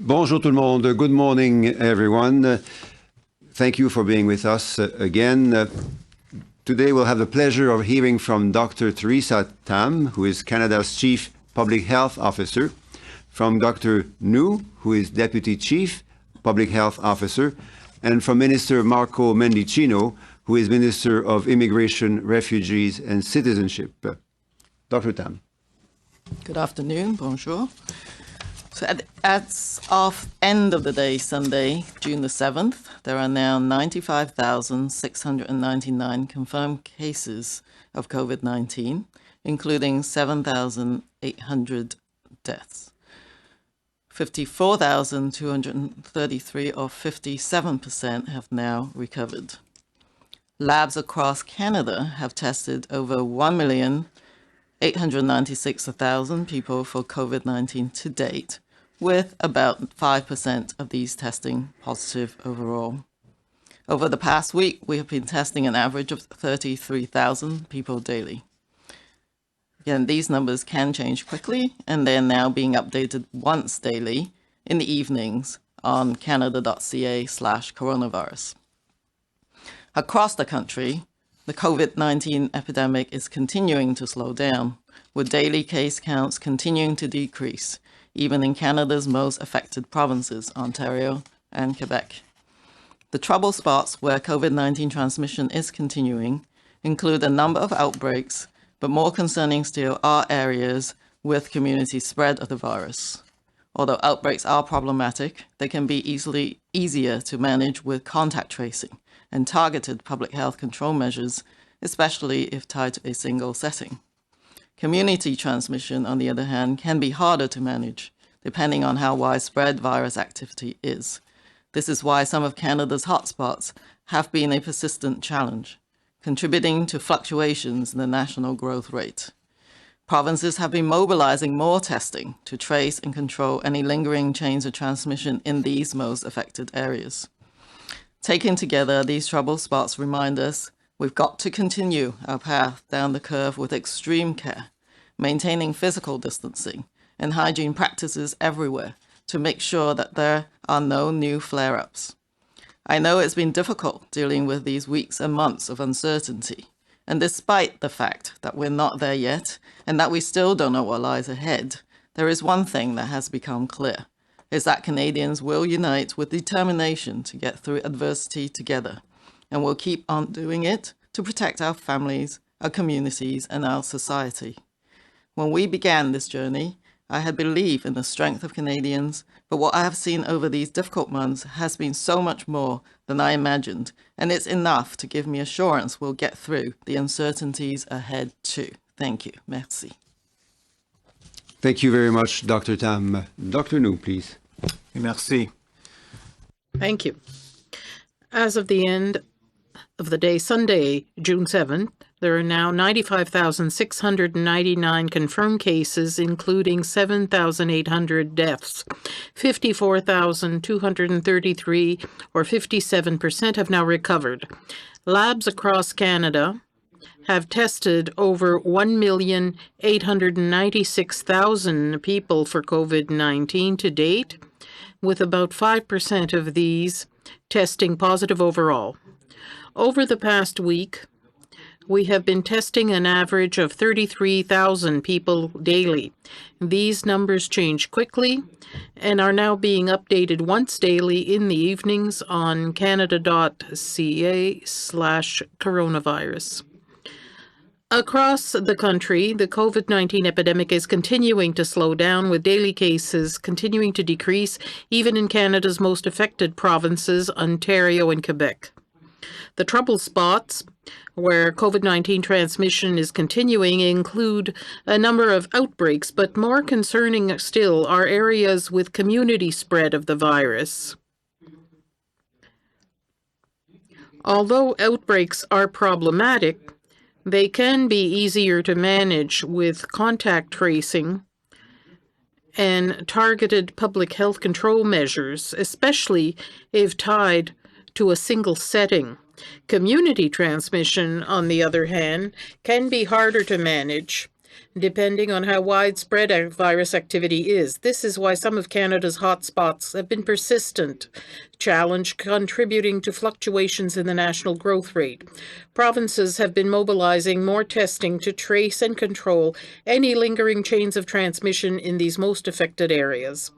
Bonjour tout le monde. Good morning, everyone. Thank you for being with us again. Today we'll have the pleasure of hearing from Dr. Theresa Tam, who is Canada's Chief Public Health Officer, from Dr. Nu, who is Deputy Chief Public Health Officer, and from Minister Marco Mendicino, who is Minister of Immigration, Refugees and Citizenship. Dr. Tam. Good afternoon, bonjour. So as of end of the day, Sunday, June the 7th, there are now 95,699 confirmed cases of COVID-19, including 7,800 deaths. 54,233, or 57%, have now recovered. Labs across Canada have tested over 1,896,000 people for COVID-19 to date, with about 5% of these testing positive overall. Over the past week, we have been testing an average of 33,000 people daily. Again, these numbers can change quickly, and they're now being updated once daily in the evenings on canada.ca/coronavirus. Across the country, the COVID-19 epidemic is continuing to slow down, with daily case counts continuing to decrease, even in Canada's most affected provinces, Ontario and Quebec. The trouble spots where COVID-19 transmission is continuing include a number of outbreaks, but more concerning still are areas with community spread of the virus. Although outbreaks are problematic, they can be easier to manage with contact tracing and targeted public health control measures, especially if tied to a single setting. Community transmission, on the other hand, can be harder to manage, depending on how widespread virus activity is. This is why some of Canada's hotspots have been a persistent challenge, contributing to fluctuations in the national growth rate. Provinces have been mobilizing more testing to trace and control any lingering chains of transmission in these most affected areas. Taken together, these trouble spots remind us we've got to continue our path down the curve with extreme care, maintaining physical distancing and hygiene practices everywhere to make sure that there are no new flare-ups. I know it's been difficult dealing with these weeks and months of uncertainty, and despite the fact that we're not there yet and that we still don't know what lies ahead, there is one thing that has become clear, is that Canadians will unite with determination to get through adversity together, and will keep on doing it to protect our families, our communities, and our society. When we began this journey, I had believed in the strength of Canadians, but what I have seen over these difficult months has been so much more than I imagined, and it's enough to give me assurance we'll get through the uncertainties ahead too. Thank you. Merci. Thank you very much, Dr. Tam. Dr. Nu, please. Merci. Thank you. As of the end of the day, Sunday, June 7th, there are now 95,699 confirmed cases, including 7,800 deaths. 54,233, or 57%, have now recovered. Labs across Canada have tested over 1,896,000 people for COVID-19 to date, with about 5% of these testing positive overall. Over the past week, we have been testing an average of 33,000 people daily. These numbers change quickly and are now being updated once daily in the evenings on canada.ca/coronavirus. Across the country, the COVID-19 epidemic is continuing to slow down, with daily cases continuing to decrease, even in Canada's most affected provinces, Ontario and Quebec. The trouble spots where COVID-19 transmission is continuing include a number of outbreaks, but more concerning still are areas with community spread of the virus. Although outbreaks are problematic, they can be easier to manage with contact tracing and targeted public health control measures, especially if tied to a single setting. Community transmission, on the other hand, can be harder to manage, depending on how widespread our virus activity is. This is why some of Canada's hotspots have been persistent challenge, contributing to fluctuations in the national growth rate. Provinces have been mobilizing more testing to trace and control any lingering chains of transmission in these most affected areas.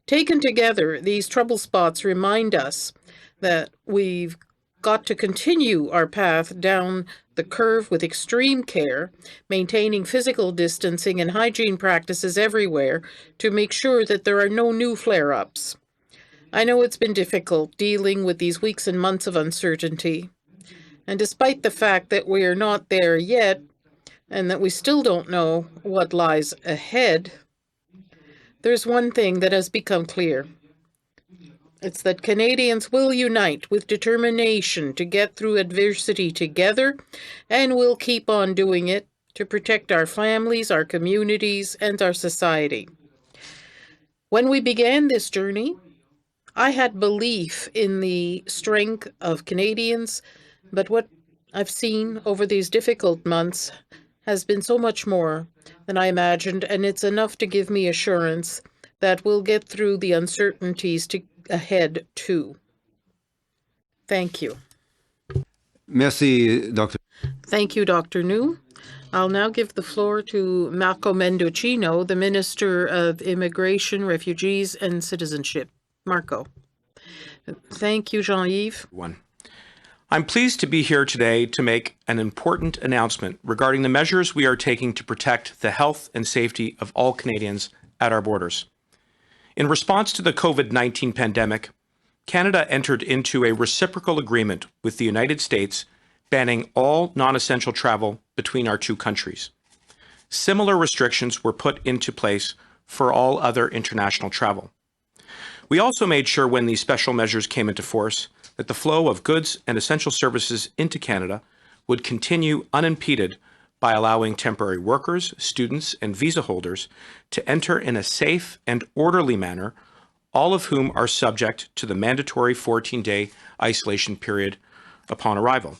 Taken together, these trouble spots remind us that we've got to continue our path down the curve with extreme care, maintaining physical distancing and hygiene practices everywhere to make sure that there are no new flare-ups. I know it's been difficult dealing with these weeks and months of uncertainty. And despite the fact that we are not there yet, and that we still don't know what lies ahead, there's one thing that has become clear. It's that Canadians will unite with determination to get through adversity together, and we'll keep on doing it to protect our families, our communities, and our society. When we began this journey, I had belief in the strength of Canadians, but what I've seen over these difficult months has been so much more than I imagined, and it's enough to give me assurance that we'll get through the uncertainties ahead too. Thank you. Merci, Dr. Thank you, Dr. New. I'll now give the floor to Marco Mendocino, the Minister of Immigration, Refugees and Citizenship. Marco. Thank you, Jean-Yves. I'm pleased to be here today to make an important announcement regarding the measures we are taking to protect the health and safety of all Canadians at our borders. In response to the COVID-19 pandemic, Canada entered into a reciprocal agreement with the United States banning all non-essential travel between our two countries. Similar restrictions were put into place for all other international travel. We also made sure when these special measures came into force that the flow of goods and essential services into Canada would continue unimpeded by allowing temporary workers, students, and visa holders to enter in a safe and orderly manner, all of whom are subject to the mandatory 14-day isolation period upon arrival.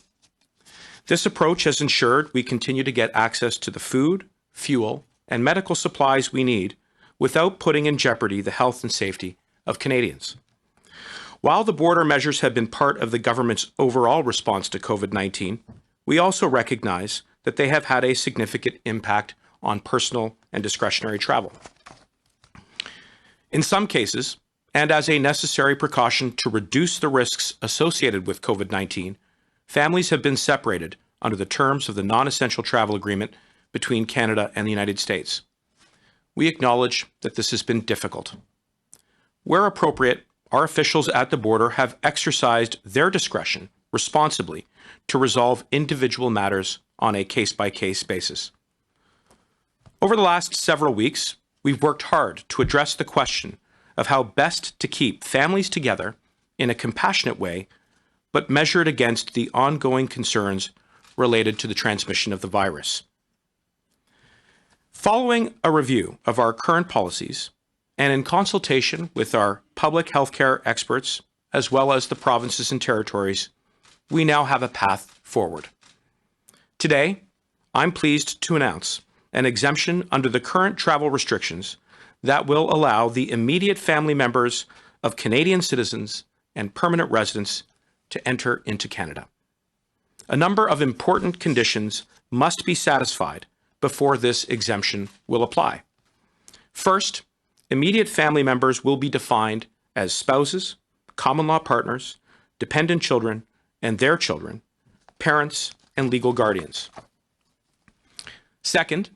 This approach has ensured we continue to get access to the food, fuel, and medical supplies we need without putting in jeopardy the health and safety of Canadians. While the border measures have been part of the government's overall response to COVID-19, we also recognize that they have had a significant impact on personal and discretionary travel. In some cases, and as a necessary precaution to reduce the risks associated with COVID-19, families have been separated under the terms of the non-essential travel agreement between Canada and the United States. We acknowledge that this has been difficult. Where appropriate, our officials at the border have exercised their discretion responsibly to resolve individual matters on a case-by-case basis. Over the last several weeks, we've worked hard to address the question of how best to keep families together in a compassionate way, but measured against the ongoing concerns related to the transmission of the virus. Following a review of our current policies, and in consultation with our public healthcare experts, as well as the provinces and territories, we now have a path forward. Today, I'm pleased to announce an exemption under the current travel restrictions that will allow the immediate family members of Canadian citizens and permanent residents to enter into Canada. A number of important conditions must be satisfied before this exemption will apply. First, immediate family members will be defined as spouses, common law partners, dependent children and their children, parents, and legal guardians. Second,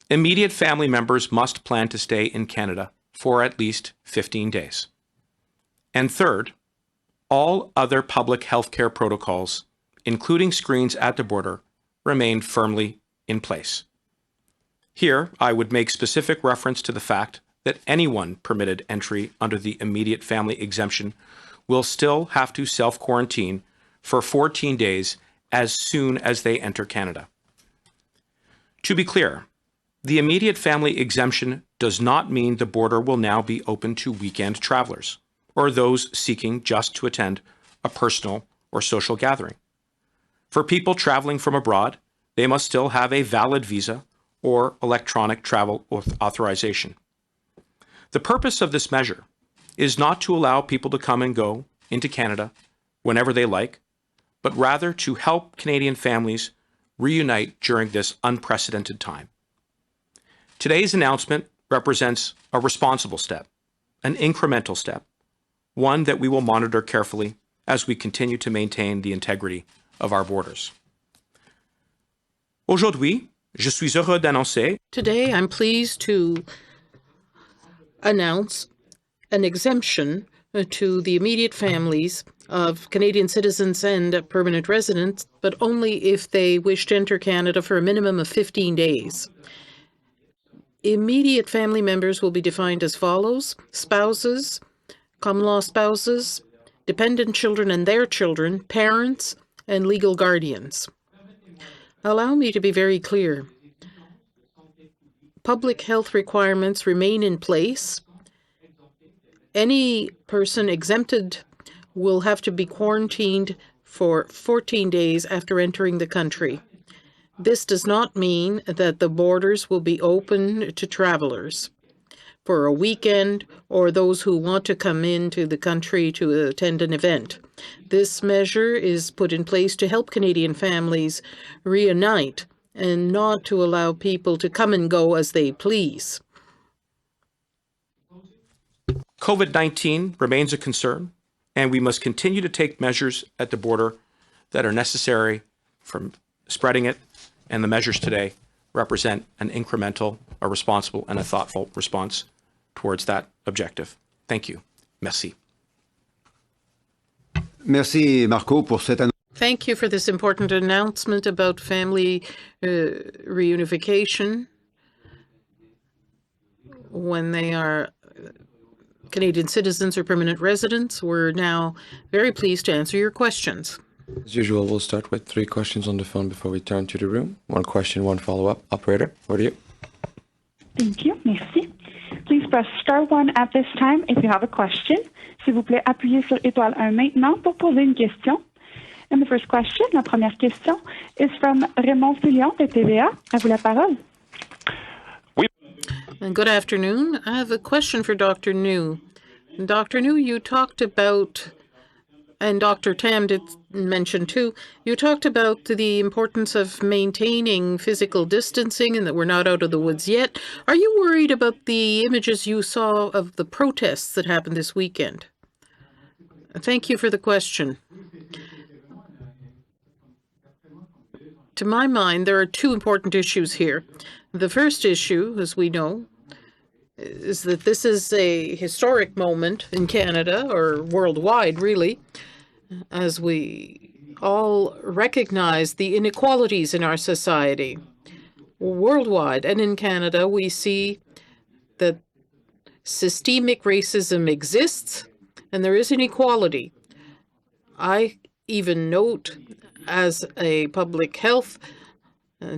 immediate family members must plan to stay in Canada for at least 15 days. And third, all other public health care protocols, including screens at the border, remain firmly in place. Here, I would make specific reference to the fact that anyone permitted entry under the immediate family exemption will still have to self-quarantine for 14 days as soon as they enter Canada. To be clear, the immediate family exemption does not mean the border will now be open to weekend travelers or those seeking just to attend a personal or social gathering. For people traveling from abroad, they must still have a valid visa or electronic travel authorization. The purpose of this measure is not to allow people to come and go into Canada whenever they like, but rather to help Canadian families reunite during this unprecedented time. Today's announcement represents a responsible step, an incremental step, one that we will monitor carefully as we continue to maintain the integrity of our borders. Aujourd'hui, je suis heureux d'annoncer. Today, I'm pleased to announce an exemption to the immediate families of Canadian citizens and permanent residents, but only if they wish to enter Canada for a minimum of 15 days. Immediate family members will be defined as follows: spouses, common law spouses, dependent children and their children, parents, and legal guardians. Allow me to be very clear. Public health requirements remain in place. Any person exempted will have to be quarantined for 14 days after entering the country. This does not mean that the borders will be open to travelers for a weekend or those who want to come into the country to attend an event. This measure is put in place to help Canadian families reunite and not to allow people to come and go as they please. COVID-19 remains a concern, and we must continue to take measures at the border that are necessary from spreading it, and the measures today represent an incremental, a responsible, and a thoughtful response towards that objective. Thank you. Merci. Merci, Marco, pour cette annonce. Thank you for this important announcement about family reunification when they are Canadian citizens or permanent residents. We're now very pleased to answer your questions. As usual, we'll start with 3 questions on the phone before we turn to the room. 1 question, 1 follow-up. Operator, over to you. Thank you. Merci. Please press star 1 at this time if you have a question. S'il vous plaît, appuyez sur étoile 1 maintenant pour poser une question. And the first question, la première question, is from Raymond Fillon de TVA. À vous la parole. And good afternoon. I have a question for Dr. New. Dr. New, you talked about, and Dr. Tam did mention too, you talked about the importance of maintaining physical distancing and that we're not out of the woods yet. Are you worried about the images you saw of the protests that happened this weekend? Thank you for the question. To my mind, there are 2 important issues here. The first issue, as we know, is that this is a historic moment in Canada, or worldwide, really, as we all recognize the inequalities in our society. Worldwide and in Canada, we see that systemic racism exists and there is inequality. I even note, as a public health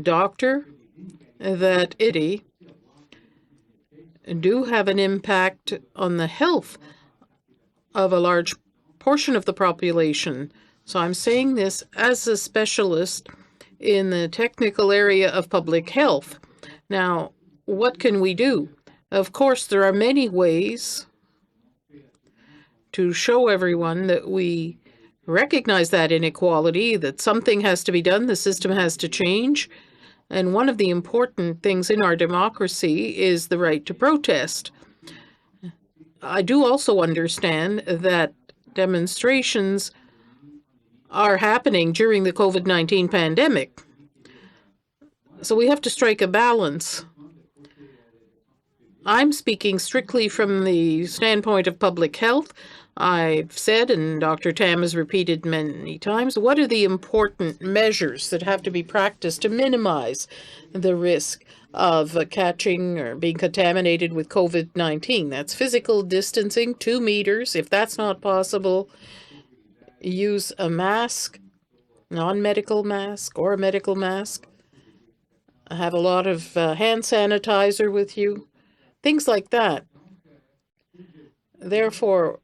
doctor, that it do have an impact on the health of a large portion of the population. So I'm saying this as a specialist in the technical area of public health. Now, what can we do? Of course, there are many ways to show everyone that we recognize that inequality, that something has to be done, the system has to change. And one of the important things in our democracy is the right to protest. I do also understand that demonstrations are happening during the COVID-19 pandemic. So we have to strike a balance. I'm speaking strictly from the standpoint of public health. I've said, and Dr. Tam has repeated many times, what are the important measures that have to be practiced to minimize the risk of catching or being contaminated with COVID-19? That's physical distancing, 2 meters. If that's not possible, use a mask, non-medical mask or a medical mask. Have a lot of hand sanitizer with you, things like that. Therefore,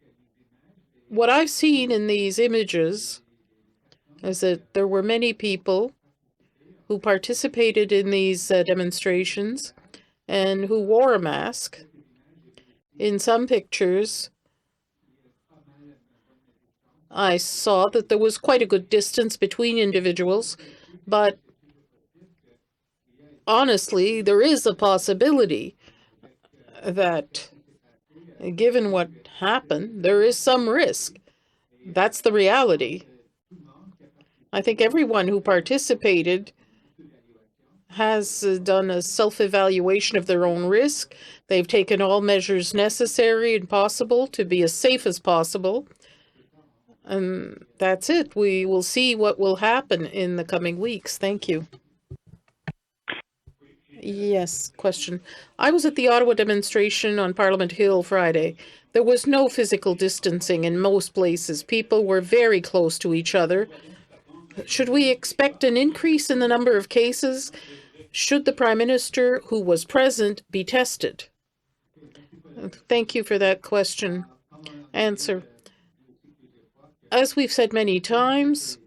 what I've seen in these images is that there were many people who participated in these demonstrations and who wore a mask. In some pictures, I saw that there was quite a good distance between individuals, but honestly, there is a possibility that, given what happened, there is some risk. That's the reality. I think everyone who participated has done a self-evaluation of their own risk. They've taken all measures necessary and possible to be as safe as possible. And that's it. We will see what will happen in the coming weeks. Thank you. Yes, question. I was at the Ottawa demonstration on Parliament Hill Friday. There was no physical distancing in most places. People were very close to each other. Should we expect an increase in the number of cases? Should the Prime Minister, who was present, be tested? Thank you for that question. Answer. As we've said many times,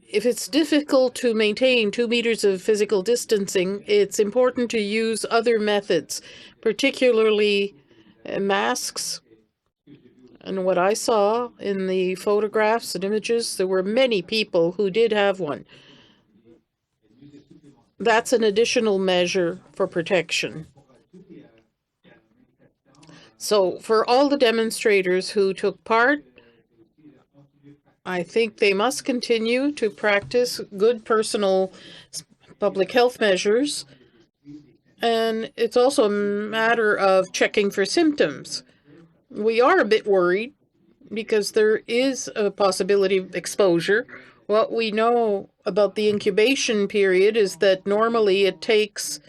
if it's difficult to maintain 2 meters of physical distancing, it's important to use other methods, particularly masks. And what I saw in the photographs and images, there were many people who did have one. That's an additional measure for protection. So for all the demonstrators who took part, I think they must continue to practice good personal public health measures. And it's also a matter of checking for symptoms. We are a bit worried because there is a possibility of exposure. What we know about the incubation period is that normally it takes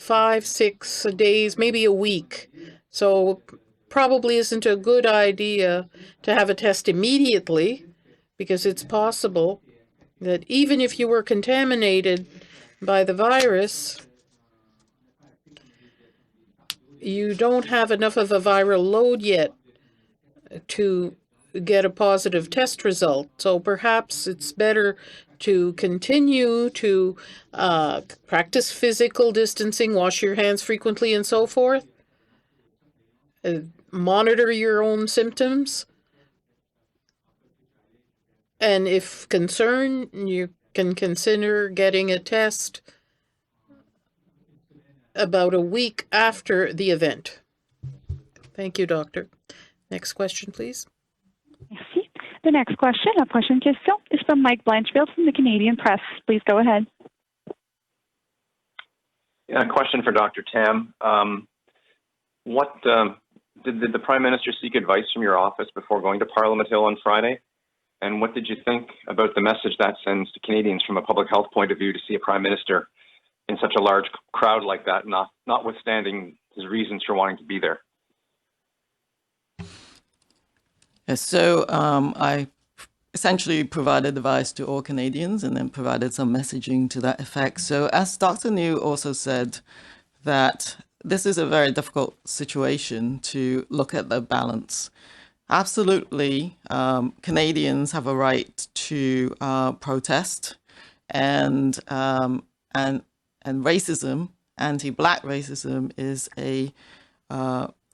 5-6 days, maybe a week. So probably isn't a good idea to have a test immediately, because it's possible that even if you were contaminated by the virus, you don't have enough of a viral load yet to get a positive test result. So perhaps it's better to continue to practice physical distancing, wash your hands frequently and so forth, monitor your own symptoms, and if concerned, you can consider getting a test about a week after the event. Thank you, Doctor. Next question, please. Merci. The next question, la prochaine question, is from Mike Blanchfield from the Canadian Press. Please go ahead. Yeah, a question for Dr. Tam. Did the Prime Minister seek advice from your office before going to Parliament Hill on Friday? And what did you think about the message that sends to Canadians from a public health point of view to see a Prime Minister in such a large crowd like that, notwithstanding his reasons for wanting to be there? Yes, so I essentially provided advice to all Canadians and then provided some messaging to that effect. So as Dr. New also said, that this is a very difficult situation to look at the balance. Absolutely, Canadians have a right to protest, and racism, anti-Black racism, is a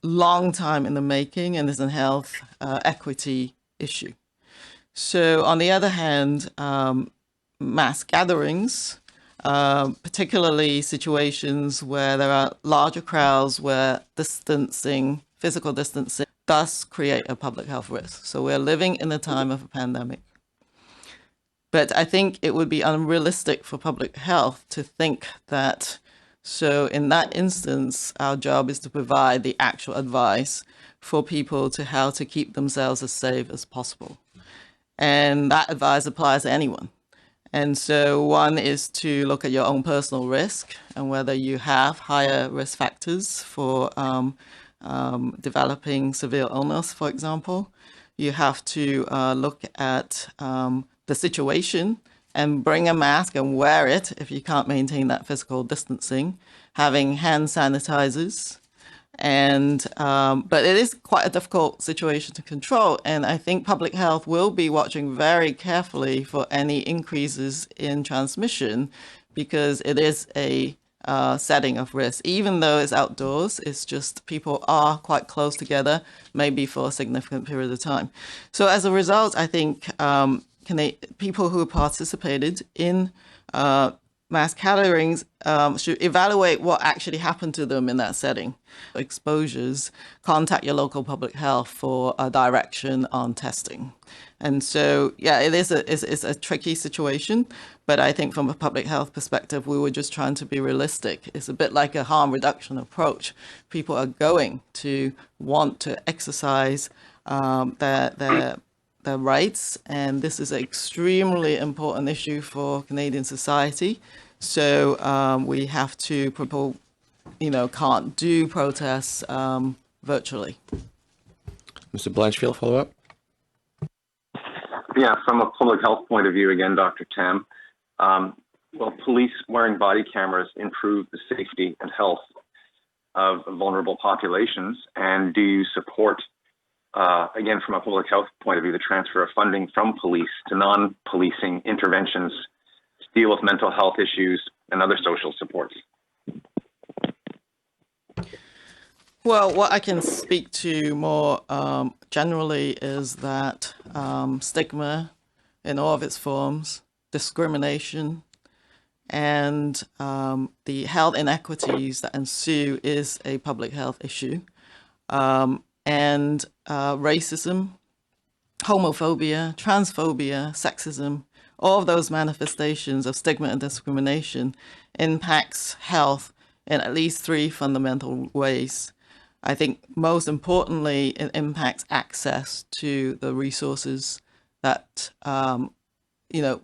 long time in the making and is a health equity issue. So, on the other hand, mass gatherings, particularly situations where there are larger crowds, where physical distancing, does create a public health risk. So we're living in a time of a pandemic. But I think it would be unrealistic for public health to think that, so in that instance, our job is to provide the actual advice for people to how to keep themselves as safe as possible. And that advice applies to anyone. And so one is to look at your own personal risk and whether you have higher risk factors for developing severe illness, for example. You have to look at the situation and bring a mask and wear it if you can't maintain that physical distancing. Having hand sanitizers, And but it is quite a difficult situation to control, and I think public health will be watching very carefully for any increases in transmission, because it is a setting of risk. Even though it's outdoors, it's just people are quite close together, maybe for a significant period of time. So as a result, I think people who participated in mass gatherings should evaluate what actually happened to them in that setting. Exposures, contact your local public health for a direction on testing. And so, yeah, it's a tricky situation, but I think from a public health perspective, we were just trying to be realistic. It's a bit like a harm reduction approach. People are going to want to exercise their rights, and this is an extremely important issue for Canadian society. So we have to propose, can't do protests virtually. Mr. Blanchfield, follow up? Yeah, from a public health point of view, again, Dr. Tam, will police wearing body cameras improve the safety and health of vulnerable populations? And do you support, again, from a public health point of view, the transfer of funding from police to non-policing interventions to deal with mental health issues and other social supports? Well, what I can speak to more generally is that stigma in all of its forms, discrimination, and the health inequities that ensue is a public health issue. And racism, homophobia, transphobia, sexism, all of those manifestations of stigma and discrimination impacts health in at least three fundamental ways. I think most importantly, it impacts access to the resources that,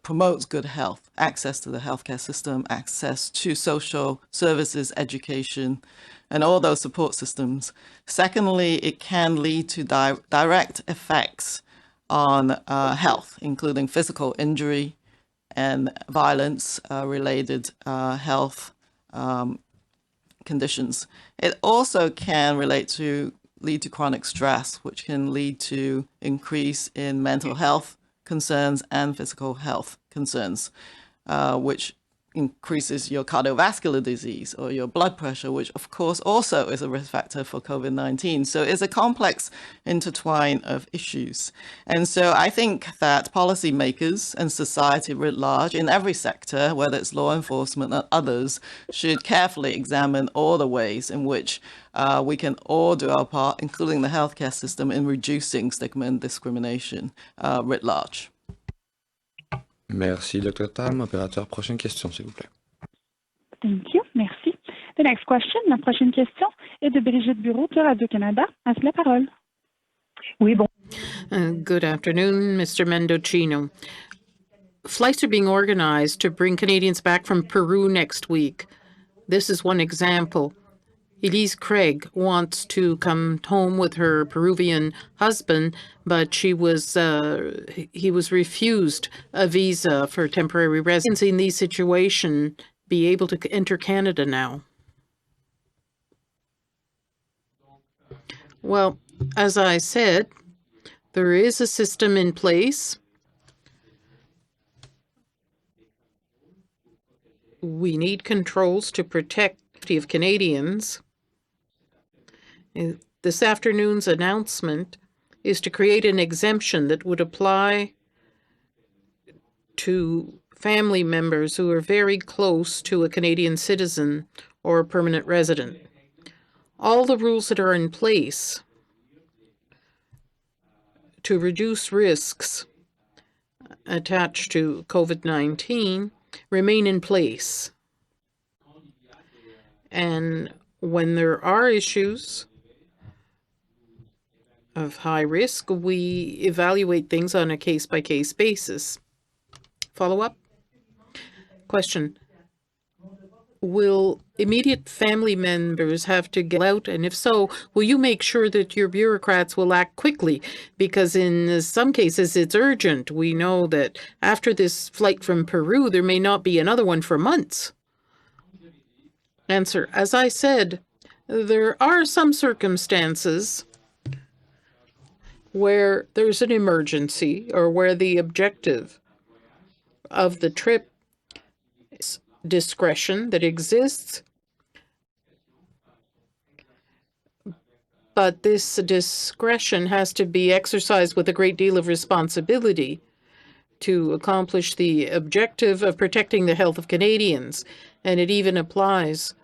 promotes good health, access to the healthcare system, access to social services, education, and all those support systems. Secondly, it can lead to direct effects on health, including physical injury and violence related health conditions. It also can lead to chronic stress, which can lead to increase in mental health concerns and physical health concerns, which increases your cardiovascular disease or your blood pressure, which of course also is a risk factor for COVID-19. So it's a complex intertwine of issues. And so I think that policymakers and society writ large in every sector, whether it's law enforcement and others, should carefully examine all the ways in which we can all do our part, including the healthcare system, in reducing stigma and discrimination writ large. Merci, Dr. Tam. Opérateur, prochaine question, s'il vous plaît. Thank you. Merci. The next question, la prochaine question est de Brigitte Bureau de Radio-Canada. À vous la parole. Oui, bon. Good afternoon, Mr. Mendocino. Flights are being organized to bring Canadians back from Peru next week. This is one example. Elise Craig wants to come home with her Peruvian husband, but he was refused a visa for temporary residence. In these situations, be able to enter Canada now. Well, as I said, there is a system in place. We need controls to protect the safety of Canadians. This afternoon's announcement is to create an exemption that would apply to family members who are very close to a Canadian citizen or a permanent resident. All the rules that are in place to reduce risks attached to COVID-19 remain in place. And when there are issues of high risk, we evaluate things on a case-by-case basis. Follow-up? Question. Will immediate family members have to get out? And if so, will you make sure that your bureaucrats will act quickly? Because in some cases, it's urgent. We know that after this flight from Peru, there may not be another one for months. Answer. As I said, There are some circumstances where there's an emergency or where the objective of the trip is discretion that exists, but this discretion has to be exercised with a great deal of responsibility to accomplish the objective of protecting the health of Canadians, and it even applies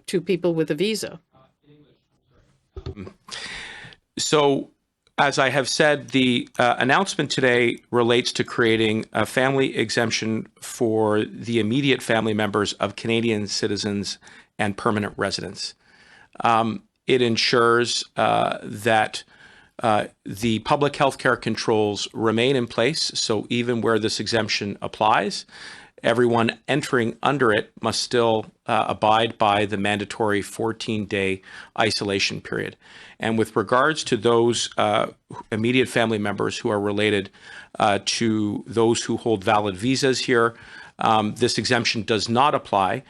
to people with a visa. So, as I have said, the announcement today relates to creating a family exemption for the immediate family members of Canadian citizens and permanent residents. It ensures that the public health care controls remain in place. So even where this exemption applies, everyone entering under it must still abide by the mandatory 14-day isolation period. And with regards to those immediate family members who are related to those who hold valid visas here, this exemption does not apply.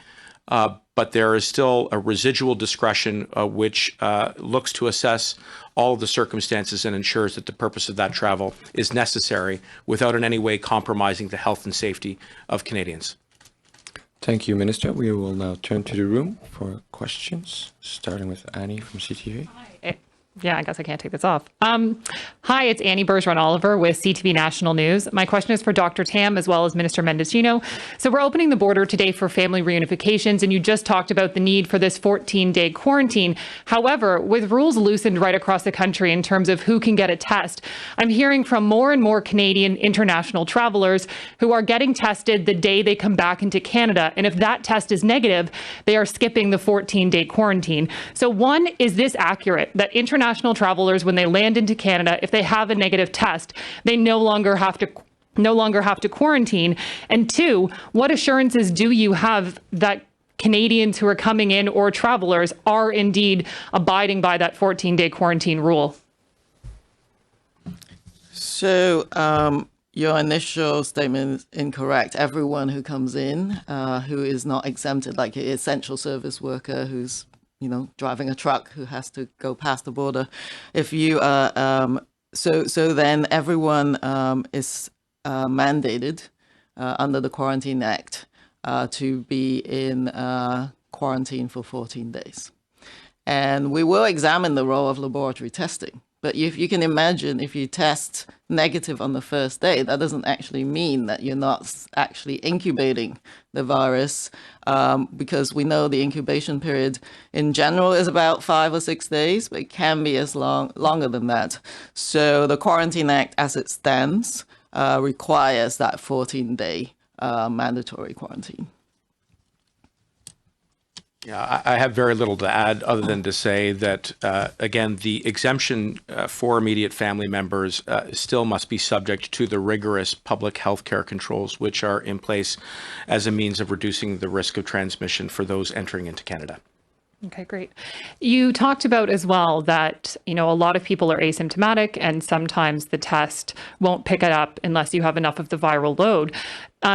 But there is still a residual discretion which looks to assess all of the circumstances and ensures that the purpose of that travel is necessary without in any way compromising the health and safety of Canadians. Thank you, Minister. We will now turn to the room for questions, starting with Annie from CTV. Yeah, I guess I can't take this off. Hi, it's Annie Bergeron-Oliver with CTV National News. My question is for Dr. Tam as well as Minister Mendocino. So we're opening the border today for family reunifications, and you just talked about the need for this 14-day quarantine. However, with rules loosened right across the country in terms of who can get a test, I'm hearing from more and more Canadian international travelers who are getting tested the day they come back into Canada. And if that test is negative, they are skipping the 14-day quarantine. So one, is this accurate, that international travelers, when they land into Canada, if they have a negative test, they no longer have to quarantine? And two, what assurances do you have that Canadians who are coming in or travelers are indeed abiding by that 14-day quarantine rule? So your initial statement is incorrect. Everyone who comes in who is not exempted, like an essential service worker who's driving a truck who has to go past the border. If you so then everyone is mandated under the Quarantine Act to be in quarantine for 14 days. And we will examine the role of laboratory testing. But if you can imagine, if you test negative on the first day, that doesn't actually mean that you're not actually incubating the virus, because we know the incubation period in general is about 5 or 6 days, but it can be longer than that. So the Quarantine Act, as it stands, requires that 14-day mandatory quarantine. Yeah, I have very little to add other than to say that, again, the exemption for immediate family members still must be subject to the rigorous public health care controls which are in place as a means of reducing the risk of transmission for those entering into Canada. Okay, great. You talked about as well that, a lot of people are asymptomatic and sometimes the test won't pick it up unless you have enough of the viral load.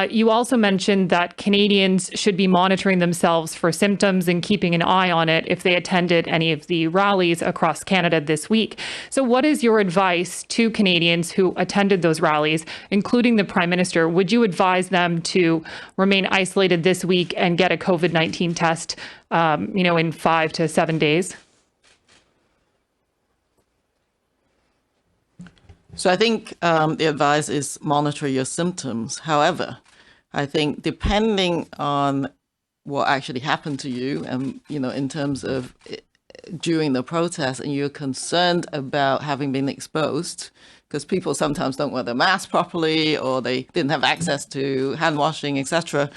You also mentioned that Canadians should be monitoring themselves for symptoms and keeping an eye on it if they attended any of the rallies across Canada this week. So what is your advice to Canadians who attended those rallies, including the Prime Minister? Would you advise them to remain isolated this week and get a COVID-19 test, in 5 to 7 days? So I think the advice is monitor your symptoms. However, I think depending on what actually happened to you and, in terms of during the protest, and you're concerned about having been exposed, because people sometimes don't wear their mask properly or they didn't have access to hand washing, etc.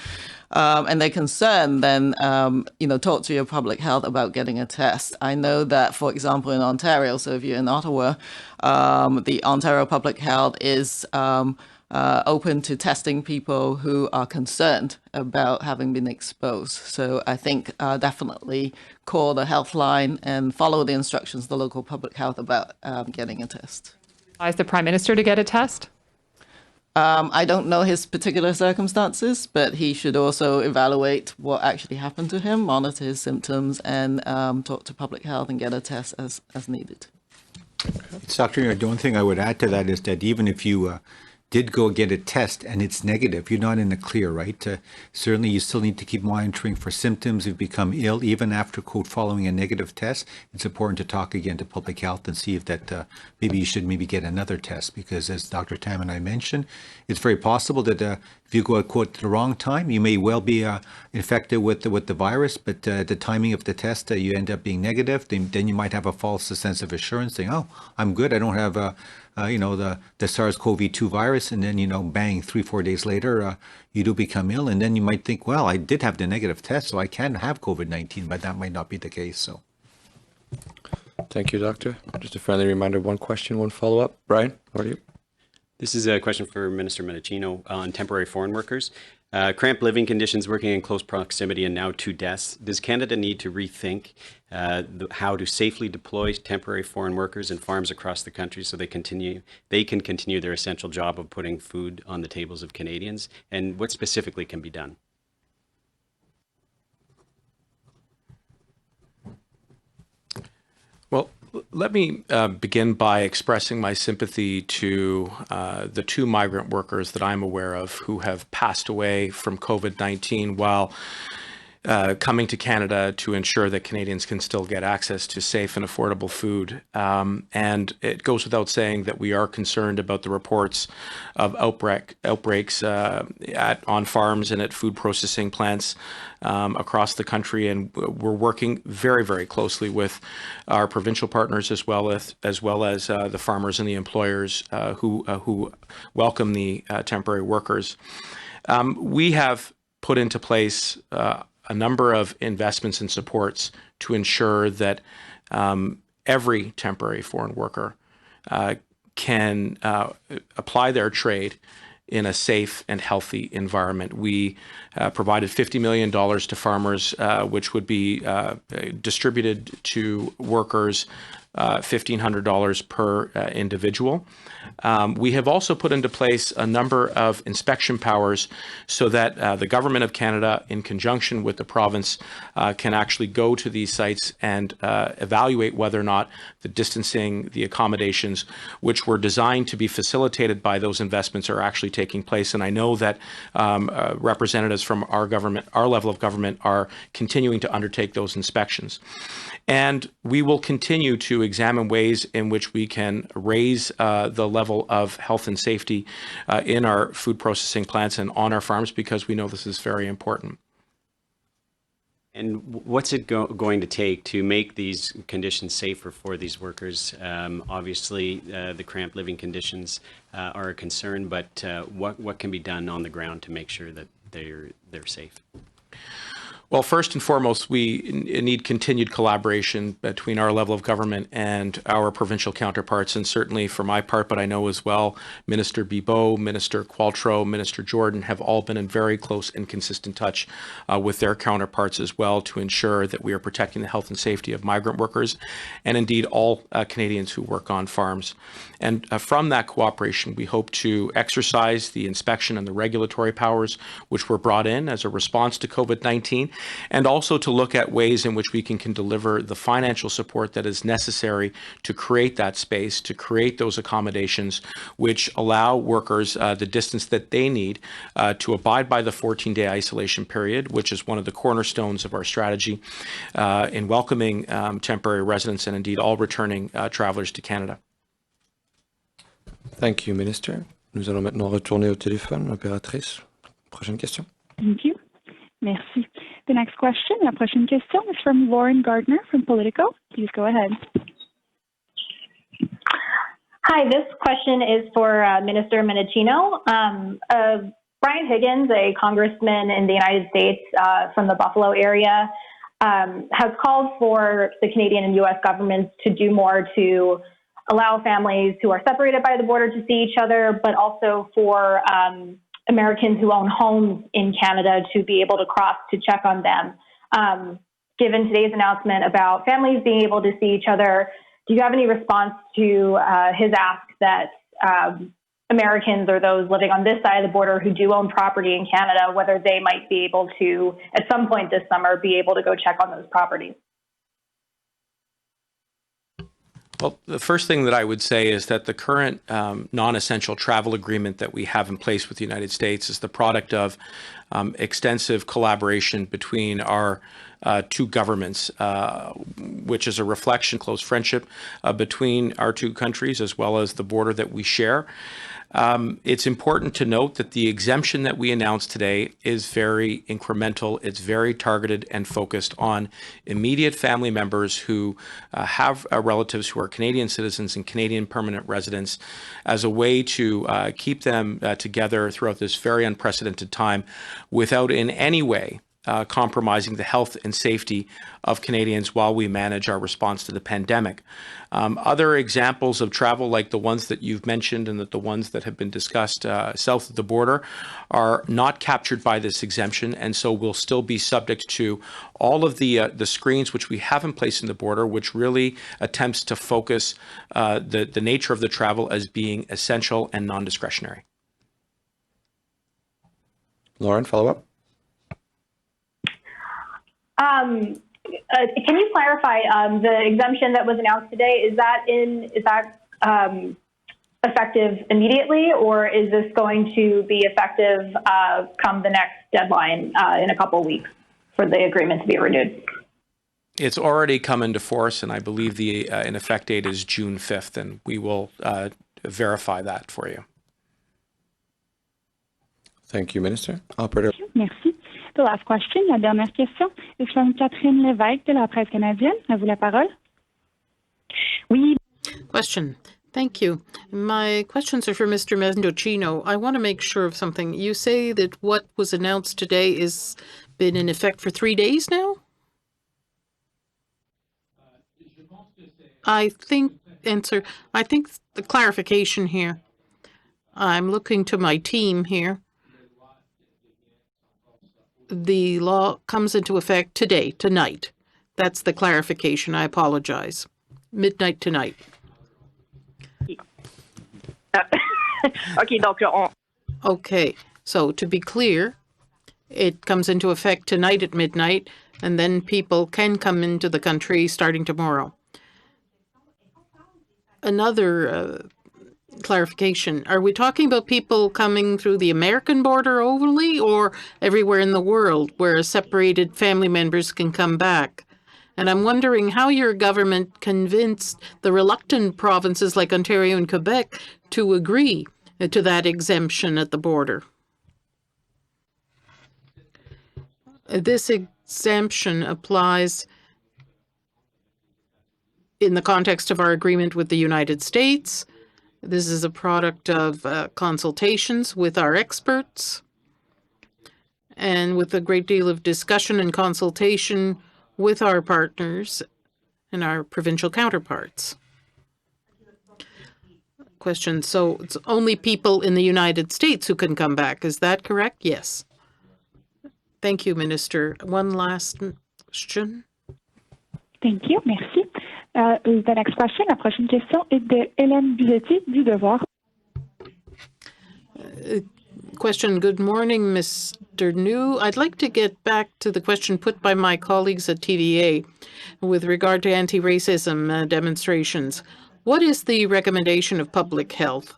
And they're concerned, then, talk to your public health about getting a test. I know that, for example, in Ontario, so if you're in Ottawa, the Ontario Public Health is open to testing people who are concerned about having been exposed. So I think definitely call the health line and follow the instructions of the local public health about getting a test. Advise the Prime Minister to get a test? I don't know his particular circumstances, but he should also evaluate what actually happened to him, monitor his symptoms, and talk to public health and get a test as needed. It's Dr. The only thing I would add to that is that even if you did go get a test and it's negative, you're not in the clear, right? Certainly, you still need to keep monitoring for symptoms. If you become ill, even after, quote, following a negative test, it's important to talk again to public health and see if that maybe you should get another test, because as Dr. Tam and I mentioned, it's very possible that if you go, quote, at the wrong time, you may well be infected with the virus, but the timing of the test, you end up being negative. Then you might have a false sense of assurance saying, oh, I'm good. I don't have the SARS-CoV-2 virus, and then, bang, 3-4 days later, you do become ill, and then you might think, well, I did have the negative test, so I can have COVID-19, but that might not be the case. So, Thank you, Doctor. Just a friendly reminder, one question, one follow-up. Brian, what are you? This is a question for Minister Mendicino on temporary foreign workers. Cramped living conditions, working in close proximity, and now 2 deaths. Does Canada need to rethink how to safely deploy temporary foreign workers in farms across the country so they can continue their essential job of putting food on the tables of Canadians? And what specifically can be done? Well, let me begin by expressing my sympathy to the 2 migrant workers that I'm aware of who have passed away from COVID-19 while coming to Canada to ensure that Canadians can still get access to safe and affordable food. And it goes without saying that we are concerned about the reports of outbreaks on farms and at food processing plants across the country. And we're working very, very closely with our provincial partners as well as the farmers and the employers who welcome the temporary workers. We have put into place a number of investments and supports to ensure that every temporary foreign worker can apply their trade in a safe and healthy environment. We provided $50 million to farmers, which would be distributed to workers, $1,500 per individual. We have also put into place a number of inspection powers so that the Government of Canada, in conjunction with the province, can actually go to these sites and evaluate whether or not the distancing, the accommodations, which were designed to be facilitated by those investments, are actually taking place. And I know that representatives from our government, our level of government, are continuing to undertake those inspections. And we will continue to examine ways in which we can raise the level of health and safety in our food processing plants and on our farms, because we know this is very important. And what's it going to take to make these conditions safer for these workers? Obviously, the cramped living conditions are a concern, but what can be done on the ground to make sure that they're safe? Well, first and foremost, we need continued collaboration between our level of government and our provincial counterparts, and certainly for my part, but I know as well, Minister Bibeau, Minister Qualtrough, Minister Jordan have all been in very close and consistent touch with their counterparts as well to ensure that we are protecting the health and safety of migrant workers and indeed all Canadians who work on farms. And from that cooperation, we hope to exercise the inspection and the regulatory powers which were brought in as a response to COVID-19, and also to look at ways in which we can deliver the financial support that is necessary to create that space, to create those accommodations which allow workers the distance that they need to abide by the 14-day isolation period, which is one of the cornerstones of our strategy in welcoming temporary residents and indeed all returning travelers to Canada. Thank you, Minister. Nous allons maintenant retourner au téléphone. Opératrice, prochaine question. Thank you. Merci. The next question, la prochaine question is from Lauren Gardner from Politico. Please go ahead. Hi, this question is for Minister Mendicino. Brian Higgins, a congressman in the United States from the Buffalo area, has called for the Canadian and U.S. governments to do more to allow families who are separated by the border to see each other, but also for Americans who own homes in Canada to be able to cross to check on them. Given today's announcement about families being able to see each other, do you have any response to his ask that Americans or those living on this side of the border who do own property in Canada, whether they might be able to, at some point this summer, be able to go check on those properties. Well, the first thing that I would say is that the current non-essential travel agreement that we have in place with the United States is the product of extensive collaboration between our two governments, which is a reflection, close friendship between our two countries, as well as the border that we share. It's important to note that the exemption that we announced today is very incremental. It's very targeted and focused on immediate family members who have relatives who are Canadian citizens and Canadian permanent residents, as a way to keep them together throughout this very unprecedented time without in any way compromising the health and safety of Canadians while we manage our response to the pandemic. Other examples of travel, like the ones that you've mentioned and that the ones that have been discussed south of the border, are not captured by this exemption, and so will still be subject to all of the screens which we have in place in the border, which really attempts to focus the nature of the travel as being essential and non-discretionary. Lauren, follow up? Can you clarify the exemption that was announced today? Is that effective immediately, or is this going to be effective come the next deadline in a couple of weeks for the agreement to be renewed? It's already come into force, and I believe the in effect date is June 5th, and we will verify that for you. Thank you, Minister. Operator. Merci. The last question, la dernière question, is from Catherine Lévesque de la Presse canadienne. À vous la parole. Oui. Question. Thank you. My questions are for Mr. Mendocino. I want to make sure of something. You say that what was announced today has been in effect for 3 days now? I think the clarification here. I'm looking to my team here. The law comes into effect today, tonight. That's the clarification. I apologize. Midnight tonight. Okay, so to be clear, it comes into effect tonight at midnight, and then people can come into the country starting tomorrow. Another clarification. Are we talking about people coming through the American border only, or everywhere in the world where separated family members can come back? And I'm wondering how your government convinced the reluctant provinces like Ontario and Quebec to agree to that exemption at the border. This exemption applies in the context of our agreement with the United States. This is a product of consultations with our experts and with a great deal of discussion and consultation with our partners and our provincial counterparts. Question. So it's only people in the United States who can come back. Is that correct? Yes. Thank you, Minister. One last question. Thank you. Merci. The next question, la prochaine question est de Hélène Buzetti du Devoir. Question. Good morning, Mr. New. I'd like to get back to the question put by my colleagues at TVA with regard to anti-racism demonstrations. What is the recommendation of public health?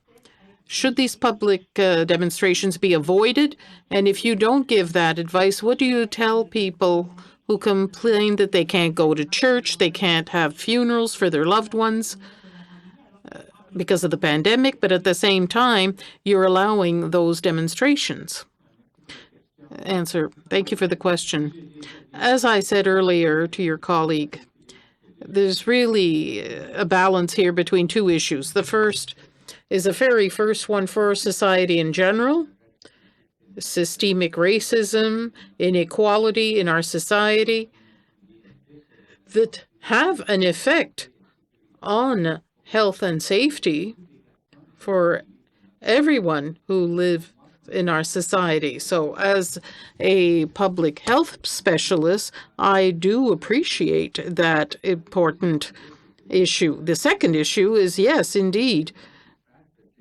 Should these public demonstrations be avoided? And if you don't give that advice, what do you tell people who complain that they can't go to church, they can't have funerals for their loved ones because of the pandemic, but at the same time, you're allowing those demonstrations? Answer. Thank you for the question. As I said earlier to your colleague, there's really a balance here between two issues. The first is the very first one for society in general. Systemic racism, inequality in our society that have an effect on health and safety for everyone who live in our society. So as a public health specialist, I do appreciate that important issue. The second issue is, yes, indeed,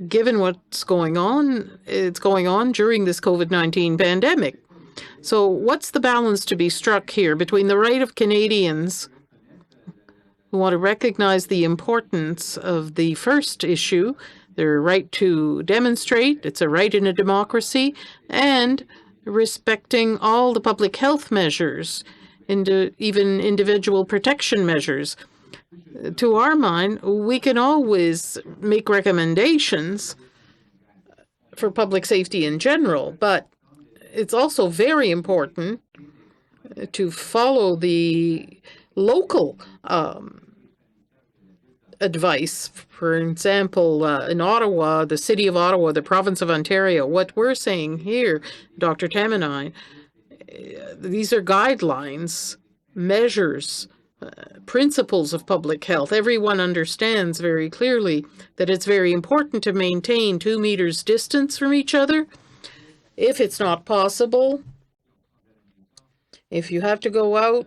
given what's going on, it's going on during this COVID-19 pandemic. So what's the balance to be struck here between the right of Canadians who want to recognize the importance of the first issue, their right to demonstrate, it's a right in a democracy, and respecting all the public health measures, even individual protection measures? To our mind, we can always make recommendations for public safety in general, but it's also very important to follow the local advice. For example, in Ottawa, the City of Ottawa, the Province of Ontario, what we're saying here, Dr. Tam and I, these are guidelines, measures, principles of public health. Everyone understands very clearly that it's very important to maintain 2 meters distance from each other. If it's not possible, if you have to go out,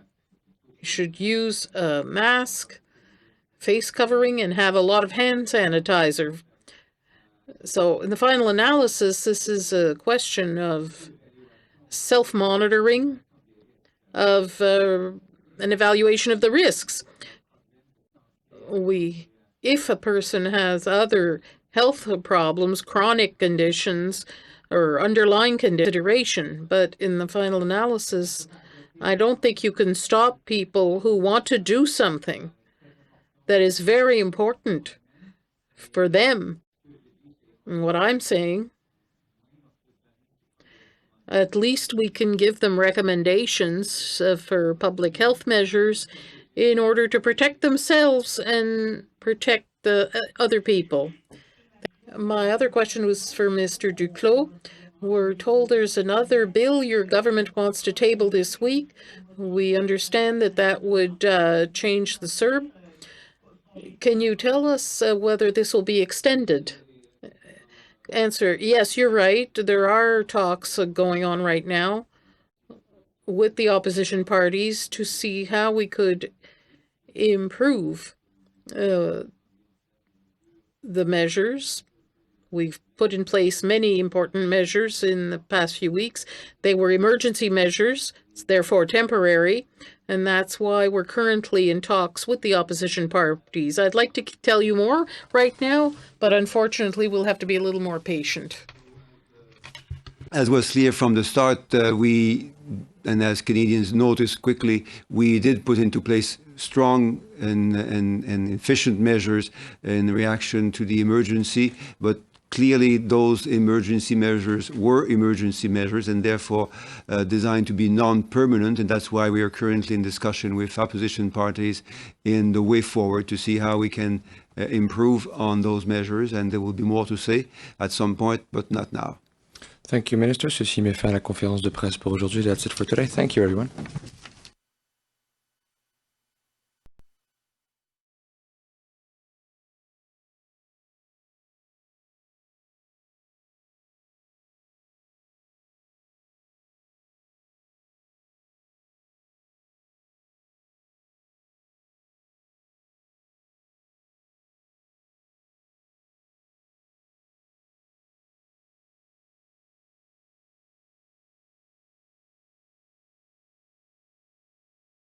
you should use a mask, face covering, and have a lot of hand sanitizer. So in the final analysis, this is a question of self-monitoring, of an evaluation of the risks. If a person has other health problems, chronic conditions, or underlying consideration, but in the final analysis, I don't think you can stop people who want to do something that is very important for them. And what I'm saying, at least we can give them recommendations for public health measures in order to protect themselves and protect the other people. My other question was for Mr. Duclos. We're told there's another bill your government wants to table this week. We understand that that would change the CERB. Can you tell us whether this will be extended? Answer, yes, you're right. There are talks going on right now with the opposition parties to see how we could improve the measures. We've put in place many important measures in the past few weeks. They were emergency measures, therefore temporary, and that's why we're currently in talks with the opposition parties. I'd like to tell you more right now, but unfortunately we'll have to be a little more patient. As was clear from the start, and as Canadians noticed quickly, we did put into place strong and efficient measures in reaction to the emergency, but clearly those emergency measures were emergency measures and therefore designed to be non-permanent, and that's why we are currently in discussion with opposition parties in the way forward to see how we can improve on those measures, and there will be more to say at some point, but not now. Thank you, Minister. Ceci met fin à la conférence de presse pour aujourd'hui. That's it for today. Thank you, everyone.